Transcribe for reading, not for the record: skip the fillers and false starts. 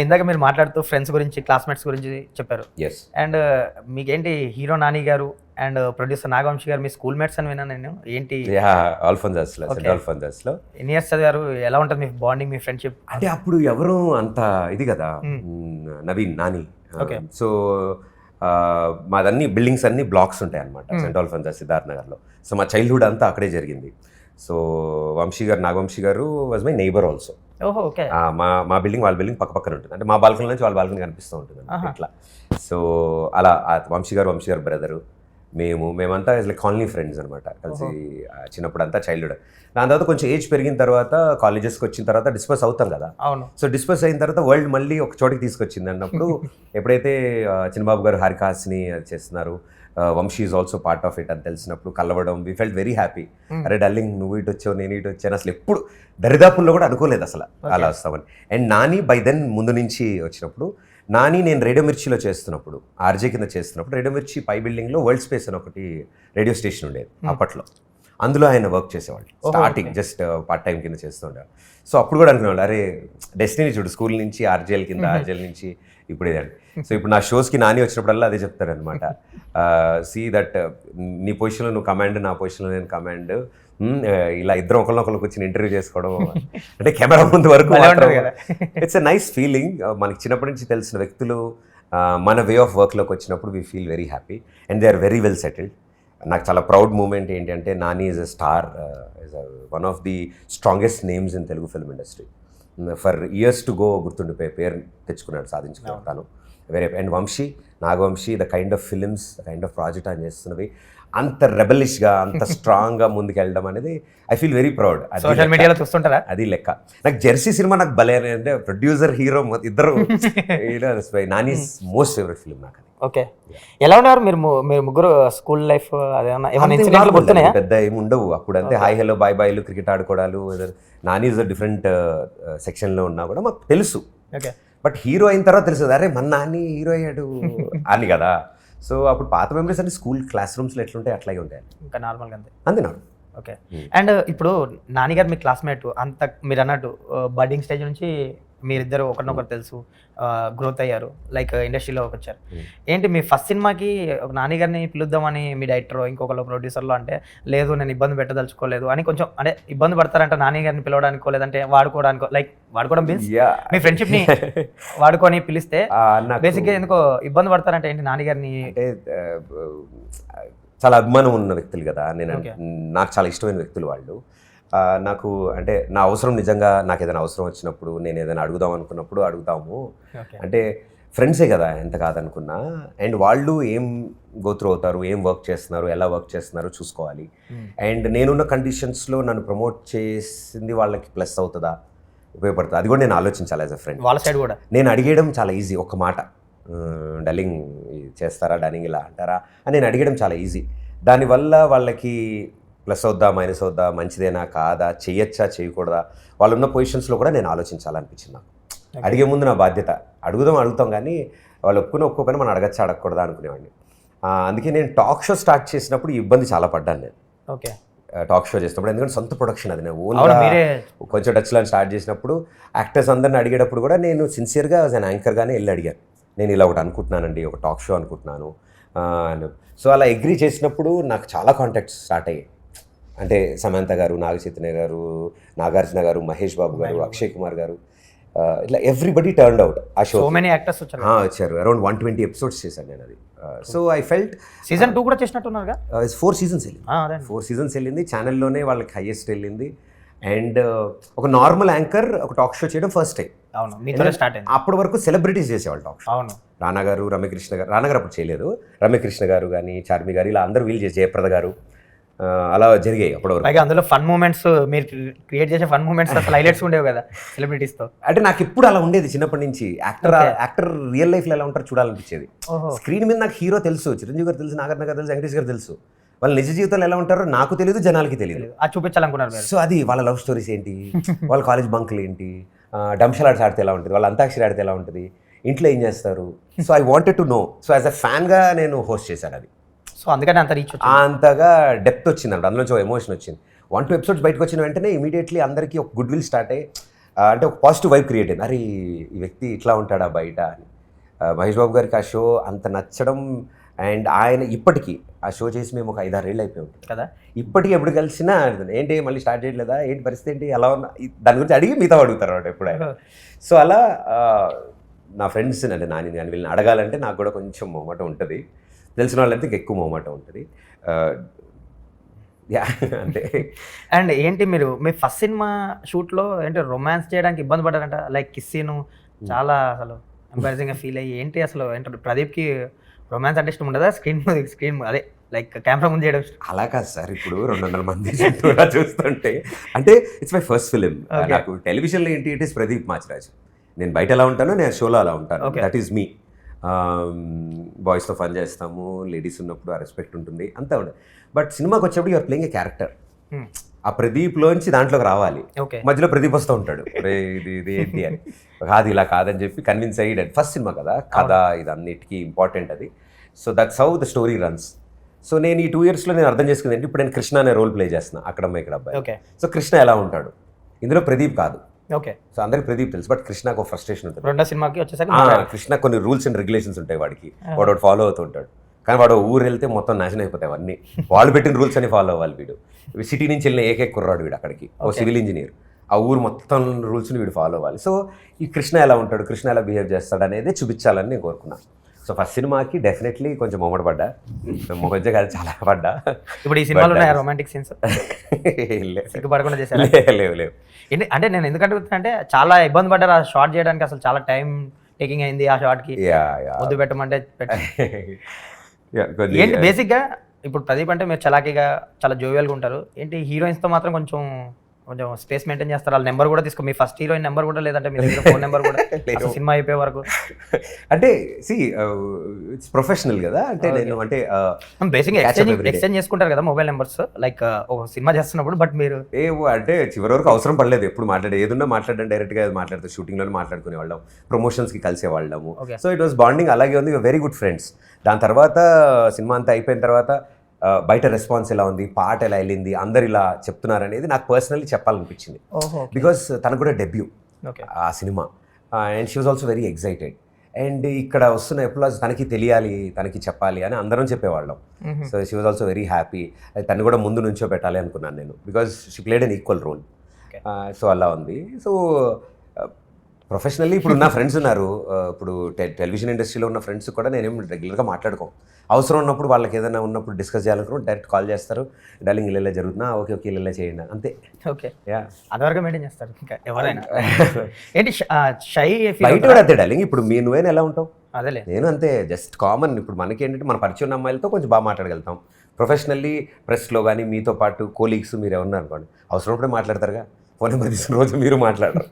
ఇందాక మీరు మాట్లాడుతూ ఫ్రెండ్స్ గురించి, క్లాస్‌మేట్స్ గురించి చెప్పారు. యెస్. అండ్ మీకేంటి హీరో 'నాని' గారు అండ్ ప్రొడ్యూసర్ 'నాగవంశి' గారు మీ స్కూల్ మేట్స్ అని విన్నాను నేను. ఏంటి యాహ్! ఆల్ఫోన్సాస్‌లో, ఓకే. సెంట్ ఆల్ఫోన్సాస్‌లో. ఎన్ని ఇయర్స్ చదివారు? ఎలా ఉంటది మీ బాండింగ్, మీ ఫ్రెండ్‌షిప్? అంటే అప్పుడు ఎవరు అంత ఇది కదా, నవీన్, నాని. ఓకే. సో మాదన్నీ బిల్డింగ్స్ అన్నీ బ్లాక్స్ ఉంటాయన్నమాట సెంట్ ఆల్ఫోన్సాస్ సిద్ధార్థ్ నగర్లో. సో మా చైల్డ్హుడ్ అంతా అక్కడే జరిగింది. సో వంశీ గారు, నాగవంశీ గారు వాజ్ మై నైబర్ ఆల్సో. ఓహో! ఓకే. మా బిల్డింగ్ వాళ్ళ బిల్డింగ్ పక్క పక్కన ఉంటుంది. అంటే మా బాల్కనీ నుంచి వాళ్ళ బాల్కనీ కనిపిస్తూ ఉంటుంది ఆహా. ఇట్లా. సో అలా వంశీ గారు బ్రదరు, మేమంతా లైక్ కాలనీ ఫ్రెండ్స్ అనమాట కలిసి. చిన్నప్పుడు అంతా చైల్డ్హుడ్. దాని తర్వాత కొంచెం ఏజ్ పెరిగిన తర్వాత కాలేజెస్కి వచ్చిన తర్వాత డిస్పర్స్ అవుతాం కదా. అవును. సో డిస్పర్స్ అయిన తర్వాత వరల్డ్ మళ్ళీ ఒక చోటికి తీసుకొచ్చింది అన్నప్పుడు ఎప్పుడైతే చిన్నబాబు గారు హారికాస్ని అది చేస్తున్నారు, Vamshi is also part of it అని తెలిసినప్పుడు కలవడం, వీ ఫెల్ట్ వెరీ హ్యాపీ. అరే డార్లింగ్, నువ్వు ఇటు వచ్చావు, నేను ఇటు వచ్చాను. అసలు ఎప్పుడు దరిదాపుల్లో కూడా అనుకోలేదు అసలు అలా వస్తామని. అండ్ నాని బై దెన్ ముందు నుంచి వచ్చినప్పుడు, నాని నేను రేడియో మిర్చిలో చేస్తున్నప్పుడు, ఆర్జే కింద చేస్తున్నప్పుడు, రేడియో మిర్చి పై బిల్డింగ్లో వరల్డ్ స్పేస్ అని ఒకటి రేడియో స్టేషన్ ఉండేది అప్పట్లో. అందులో ఆయన వర్క్ చేసేవాళ్ళు స్టార్టింగ్, జస్ట్ పార్ట్ టైం కింద చేస్తుండేవాళ్ళు. సో అప్పుడు కూడా అనుకునేవాళ్ళు, అరే డెస్టినీ చూడు, స్కూల్ నుంచి ఆర్జేఎల్ కింద, ఆర్జేఎల్ నుంచి ఇప్పుడు ఇదండి. సో ఇప్పుడు నా షోస్కి నాని వచ్చినప్పుడల్లా అదే చెప్తారనమాట. సీ దట్ నీ పొజిషన్లో నువ్వు కమాండ్, నా పొజిషన్లో నేను కమాండ్, ఇలా ఇద్దరం ఒకరినొకరు కూర్చొని ఇంటర్వ్యూ చేసుకోవడం అంటే కెమెరా ముందు వరకు ఇట్స్ ఎ నైస్ ఫీలింగ్. మనకి చిన్నప్పటి నుంచి తెలిసిన వ్యక్తులు మన వే ఆఫ్ వర్క్లోకి వచ్చినప్పుడు we feel very happy and they are very well settled. నాకు చాలా ప్రౌడ్ మూమెంట్ ఏంటంటే, Nani is a star, is one of the strongest names in Telugu film industry. For years to go గుర్తుండిపోయే పేరు తెచ్చుకున్నాడు, సాధించుకున్నాడు తను. Very. And Vamshi, Nagavamshi, the kind of films, the kind of project ఆయన చేస్తున్నవి అంత రెబలిష్గా, అంత స్ట్రాంగ్గా ముందుకెళ్ళడం అనేది I feel very proud. Social మీడియాలో చూస్తుంటారా? అది లెక్క. నాకు జెర్సీ సినిమా నాకు భలే, అంటే ప్రొడ్యూసర్ హీరో ఇద్దరు నానీస్ మోస్ట్ ఫేవరెట్ ఫిల్మ్ నాకు. ఓకే. ఎలా ఉన్నారు మీరు ముగ్గురు స్కూల్ లైఫ్? పెద్ద ఏమి ఉండవు అప్పుడు. అంతే హాయ్ హలో బాయ్ బాయ్లు, క్రికెట్ ఆడుకోవడాలు. నాని ఇస్ డిఫరెంట్ సెక్షన్లో ఉన్నా కూడా మాకు తెలుసు. ఓకే. బట్ హీరో అయిన తర్వాత తెలుసు, అరే మన నాని హీరో అయ్యాడు అని కదా. సో అప్పుడు పాత మెమరీస్ అంటే స్కూల్ క్లాస్ రూమ్స్లో ఎట్లుంటాయి అట్లాగే ఉంటాయి, ఇంకా నార్మల్గా అంతే. అంతే నాకు. ఓకే. అండ్ ఇప్పుడు నాని గారు మీ క్లాస్మేట్, అంత మీరు అన్నట్టు బడ్డింగ్ స్టేజ్ నుంచి మీరిద్దరు ఒకరినొకరు తెలుసు, గ్రోత్ అయ్యారు, లైక్ ఇండస్ట్రీలోకి వచ్చారు. ఏంటి మీ ఫస్ట్ సినిమాకి నాని గారిని పిలుద్దామని మీ డైరెక్టర్ ఇంకొకరు ప్రొడ్యూసర్లో అంటే, లేదు నేను ఇబ్బంది పెట్టదలుచుకోలేదు అని కొంచెం, అంటే ఇబ్బంది పడతారంట నాని గారిని పిలవడానికో లేదంటే వాడుకోవడానికో, లైక్ వాడుకోవడం మీన్స్ మీ ఫ్రెండ్షిప్ని వాడుకొని పిలిస్తే బేసిక్గా ఎందుకో ఇబ్బంది పడతారంటే ఏంటి నాని గారిని? అంటే చాలా అభిమానం ఉన్న వ్యక్తులు కదా, నాకు చాలా ఇష్టమైన వ్యక్తులు వాళ్ళు. నాకు అంటే నా అవసరం, నిజంగా నాకు ఏదైనా అవసరం వచ్చినప్పుడు, నేను ఏదైనా అడుగుదాం అనుకున్నప్పుడు అడుగుతాము. అంటే ఫ్రెండ్సే కదా ఎంత కాదనుకున్నా. అండ్ వాళ్ళు ఏం గోత్రూ అవుతారు, ఏం వర్క్ చేస్తున్నారు, ఎలా వర్క్ చేస్తున్నారు చూసుకోవాలి. అండ్ నేనున్న కండిషన్స్లో నన్ను ప్రమోట్ చేసింది వాళ్ళకి ప్లస్ అవుతుందా, ఉపయోగపడుతుంది, అది కూడా నేను ఆలోచించాలి యాజ్ అ ఫ్రెండ్. వాళ్ళ సైడ్ కూడా నేను అడిగేయడం చాలా ఈజీ. ఒక మాట, డార్లింగ్ చేస్తారా, డార్లింగ్ ఇలా అంటారా అని నేను అడిగడం చాలా ఈజీ. దానివల్ల వాళ్ళకి ప్లస్ అవుద్దా, మైనస్ అవుద్దా, మంచిదేనా కాదా, చేయొచ్చా చేయకూడదా, వాళ్ళు ఉన్న పొజిషన్స్లో కూడా నేను ఆలోచించాలనిపించింది నాకు. అడిగే ముందు నా బాధ్యత. అడుగుతాం కానీ వాళ్ళు ఒప్పుకోకపోయినా మనం అడగకూడదా అనుకునేవాడిని. అందుకే నేను టాక్ షో స్టార్ట్ చేసినప్పుడు ఈ ఇబ్బంది చాలా పడ్డాను నేను. ఓకే. టాక్ షో చేసినప్పుడు, ఎందుకంటే సొంత ప్రొడక్షన్ అది, నేను ఓన్గా కొంచెం టచ్లో స్టార్ట్ చేసినప్పుడు యాక్టర్స్ అందరిని అడిగేటప్పుడు కూడా నేను సిన్సియర్గా యాజ్ యాంకర్గానే వెళ్ళి అడిగాను, నేను ఇలా ఒకటి అనుకుంటున్నానండి, ఒక టాక్ షో అనుకుంటున్నాను. సో అలా అగ్రీ చేసినప్పుడు నాకు చాలా కాంటాక్ట్స్ స్టార్ట్ అయ్యాయి. అంటే సమంత గారు, నాగ చైతన్య గారు, నాగార్జున గారు, మహేష్ బాబు గారు, అక్షయ్ కుమార్ గారు, ఇట్లా ఎవ్రీబడి టర్న్డ్ అవుట్. ఆ షో వచ్చారు. అరౌండ్ 120 ఎపిసోడ్స్ చేశాను నేను అది. సో ఐ ఫెల్ట్ సీజన్ 2 కూడా చేసినట్టున్నారుగా. 4 సీజన్స్ వెళ్ళింది. 4 సీజన్స్ వెళ్ళింది. ఛానల్లోనే వాళ్ళకి హైయెస్ట్ వెళ్ళింది. అండ్ ఒక నార్మల్ యాంకర్ ఒక టాక్ షో చేయడం ఫస్ట్ టైం. అప్పటి వరకు సెలబ్రిటీస్ చేసేవాళ్ళు టాక్ షో. రానా గారు, రమ్యకృష్ణ గారు, రానా గారు అప్పుడు చేయలేదు, రమ్యకృష్ణ గారు కానీ, చార్మి గారు, ఇలా అందరూ వీళ్ళు చేసి, జయప్రద గారు, అలా జరిగాయి అప్పటివరకు. అందులో ఫన్ మూమెంట్స్, మీరు క్రియేట్ చేసే ఫన్ మూమెంట్స్ అసలు హైలైట్స్ ఉండేవి కదా సెలబ్రిటీస్తో. అంటే నాకు ఎప్పుడు అలా ఉండేది చిన్నప్పటి నుంచి. యాక్టర్ రియల్ లైఫ్లో ఎలా ఉంటారో చూడాలనిపించేది. స్క్రీన్ మీద నాకు హీరో తెలుసు, చిరంజీవి గారు తెలుసు, నాగార్జున గారు తెలుసు, వెంకటేష్ గారు తెలుసు. వాళ్ళ నిజ జీవితంలో ఎలా ఉంటారో నాకు తెలియదు, జనాలకి తెలియదు. అది చూపించాలనుకున్నారు. సో అది వాళ్ళ లవ్ స్టోరీస్ ఏంటి, వాళ్ళ కాలేజ్ బంకులు ఏంటి, డంషల్ ఆర్ట్స్ ఆడితే ఎలా ఉంటుంది, వాళ్ళ అంతాక్షరి ఆడితే ఎలా ఉంటుంది, ఇంట్లో ఏం చేస్తారు. So I wanted to know. So as a ఫ్యాన్గా నేను హోస్ట్ చేశాను అది. సో అందుకని అంత రీచ్, అంతగా డెప్త్ వచ్చింది, అందులో ఎమోషన్ వచ్చింది. 1-2 ఎపిసోడ్స్ బయటకు వచ్చిన వెంటనే ఇమీడియట్లీ అందరికీ ఒక గుడ్ విల్ స్టార్ట్ అయ్యి, అంటే ఒక పాజిటివ్ వైబ్ క్రియేట్ అయింది. అరే ఈ వ్యక్తి ఇట్లా ఉంటాడా బయట అని. మహేష్ బాబు గారికి ఆ షో అంత నచ్చడం, అండ్ ఆయన ఇప్పటికీ ఆ షో చేసి మేము ఒక 5-6 ఏళ్ళు అయిపోయి ఉంటుంది కదా. ఇప్పటికీ ఎప్పుడు కలిసినా ఏంటి మళ్ళీ స్టార్ట్ చేయట్లేదా, ఏంటి పరిస్థితి ఏంటి, ఎలా ఉన్నా దాని గురించి అడిగి మిగతా అడుగుతారు అన్నమాట ఎప్పుడు ఆయన. సో అలా నా ఫ్రెండ్స్ అంటే నాని వీళ్ళని అడగాలంటే నాకు కూడా కొంచెం మొహమాటం ఉంటుంది. తెలిసిన వాళ్ళంటే ఎక్కువ మొహమాటం ఉంటుంది. యా అంటే అండ్ ఏంటి మీరు మీ ఫస్ట్ సినిమా షూట్లో ఏంటి రొమాన్స్ చేయడానికి ఇబ్బంది పడ్డారంట, లైక్ కిస్ సీను చాలా అసలు ఎంబారసింగ్గా ఫీల్ అయ్యి ఏంటి అసలు ఏంటంటే ప్రదీప్కి రొమాన్స్ అంటే ఇష్టం ఉండదా, స్క్రీన్ అదే లైక్ కెమెరా ముందు చేయడం ఇష్టం? అలా కాదు సార్, ఇప్పుడు 200 మంది చుట్టూరా చూస్తుంటే అంటే ఇట్స్ మై ఫస్ట్ ఫిలిం. నాకు టెలివిజన్లో ఏంటి ఇట్ ఈస్ ప్రదీప్ మాచిరాజ్. నేను బయట ఎలా ఉంటానో నేను షోలో అలా ఉంటాను. That is me. బాయ్స్తో ఫన్ చేస్తాము, లేడీస్ ఉన్నప్పుడు ఆ రెస్పెక్ట్ ఉంటుంది అంతా ఉండదు. బట్ సినిమాకి వచ్చేప్పుడు యూఆర్ ప్లేయింగ్ ఏ క్యారెక్టర్. ఆ ప్రదీప్లోంచి దాంట్లోకి రావాలి. మధ్యలో ప్రదీప్ వస్తూ ఉంటాడు, ఇది ఏంటి అని. కాదు ఇలా కాదని చెప్పి కన్విన్స్ అయ్యాడు. ఫస్ట్ సినిమా కదా, కథ ఇది అన్నిటికీ ఇంపార్టెంట్ అది. So that's how the story runs. So నేను ఈ 2 yearsలో నేను అర్థం చేసుకుంది ఏంటి, ఇప్పుడు నేను కృష్ణ అనే రోల్ ప్లే చేస్తున్నా, అక్కడమ్మ ఇక్కడ అబ్బాయి. సో కృష్ణ ఎలా ఉంటాడు ఇందులో, ప్రదీప్ కాదు. సో అందరికి ప్రదీప్ తెలుసు, బట్ కృష్ణకు ఒక ఫ్రస్ట్రేషన్ ఉంటుంది. రెండో సినిమాకి వచ్చేసరికి కృష్ణ కొన్ని రూల్స్ అండ్ రెగ్యులేషన్స్ ఉంటాయి వాడికి, వాడు ఫాలో అవుతూ ఉంటాడు. కానీ వాడు ఊరు వెళ్తే మొత్తం నాశనం అయిపోతాయి అవన్నీ. వాళ్ళు పెట్టిన రూల్స్ అని ఫాలో అవ్వాలి వీడు. సిటీ నుంచి వెళ్ళిన ఏకైక కుర్రాడు వీడు, అక్కడికి ఓ సివిల్ ఇంజనీర్. ఆ ఊరు మొత్తం రూల్స్ని వీడు ఫాలో అవ్వాలి. సో ఈ కృష్ణ ఎలా ఉంటాడు, కృష్ణ ఎలా బిహేవ్ చేస్తాడు అనేది చూపించాలని నేను కోరుకున్నాను. సో ఫస్ట్ సినిమాకి డెఫినెట్లీ కొంచెం మొమ్మడి పడ్డా, మొహంజ కాదు చాలా పడ్డా. ఇప్పుడు ఈ సినిమాలో రొమాంటిక్ సీన్స్ సిగ్గుపడకుండా చేశారు? లేవు. అంటే నేను ఎందుకంటే అంటే చాలా ఇబ్బంది పడ్డారు ఆ షార్ట్ చేయడానికి, అసలు చాలా టైం టేకింగ్ అయింది ఆ షార్ట్కి. ముద్దు పెట్టమంటే ఏంటి బేసిక్గా ఇప్పుడు ప్రదీప్ అంటే మీరు చలాకీగా చాలా జోవియల్గా ఉంటారు, ఏంటి హీరోయిన్స్తో మాత్రం కొంచెం స్పేస్ మెయింటైన్ చేస్తారు. వాళ్ళ నెంబర్ కూడా తీసుకో, మీ ఫస్ట్ హీరోయిన్ నెంబర్ కూడా లేదంటే మీ దగ్గర ఫోన్ నెంబర్ కూడా లేదు సినిమా అయిపోయే వరకు. అంటే ఇట్స్ ప్రొఫెషనల్ కదా, అంటే నేను అంటే బేసిక్గా ఎక్స్చేంజ్ చేసుకుంటారు కదా మొబైల్ నెంబర్స్, లైక్ ఒక సినిమా చేస్తున్నప్పుడు. బట్ మీరు అంటే చివరి వరకు అవసరం పడలేదు, ఎప్పుడు ఏదన్నా మాట్లాడడం డైరెక్ట్గా మాట్లాడుతూ షూటింగ్లో మాట్లాడుకునే వాళ్ళం, ప్రమోషన్స్కి కలిసే వాళ్ళము. సో ఇట్ వాస్ బాండింగ్ అలాగే ఉంది, వెరీ గుడ్ ఫ్రెండ్స్. దాని తర్వాత సినిమా అంతా అయిపోయిన తర్వాత బయట రెస్పాన్స్ ఎలా ఉంది, పాట ఎలా వెళ్ళింది, అందరు ఇలా చెప్తున్నారు అనేది నాకు పర్సనల్లీ చెప్పాలనిపించింది. బికాస్ తనకు కూడా డెబ్యూ ఆ cinema, and she was also very excited. And ఇక్కడ వస్తున్న ఎప్లాజ్ తనకి తెలియాలి, తనకి చెప్పాలి అని అందరం చెప్పేవాళ్ళం. So she was also very happy. తను కూడా ముందు నుంచో పెట్టాలి అనుకున్నాను నేను, because she played an equal role. So అలా ఉంది. సో ప్రొఫెషనల్లీ ఇప్పుడు నా ఫ్రెండ్స్ ఉన్నారు, ఇప్పుడు టెలివిజన్ ఇండస్ట్రీలో ఉన్న ఫ్రెండ్స్ కూడా నేనేం రెగ్యులర్గా మాట్లాడుకోం. అవసరం ఉన్నప్పుడు వాళ్ళకి ఏదైనా ఉన్నప్పుడు డిస్కస్ చేయాలనుకున్నప్పుడు డైరెక్ట్ కాల్ చేస్తారు, డార్లింగ్ ఇలా జరుగుతున్నా, ఓకే ఇలా చేయండి అంతే. ఓకే, అంతవరకు మెయింటైన్ చేస్తారు. ఇంకా ఎవరైనా ఏంటి షై బయట కూడా అంతే డార్లింగ్. ఇప్పుడు నువ్వేనా ఎలా ఉంటావు, అదేలే నేను అంతే, జస్ట్ కామన్. ఇప్పుడు మనకి ఏంటంటే మన పరిచయం ఉన్న అమ్మాయిలతో కొంచెం బాగా మాట్లాడగలుగుతాం. ప్రొఫెషనల్లీ ప్రెస్లో కానీ మీతో పాటు కోలీగ్స్ మీరు ఎవరన్నా అనుకోండి, అవసరం ఉన్నప్పుడే మాట్లాడతారుగా, ఫోన్ నెంబర్ తీసుకున్న రోజు మీరు మాట్లాడరు.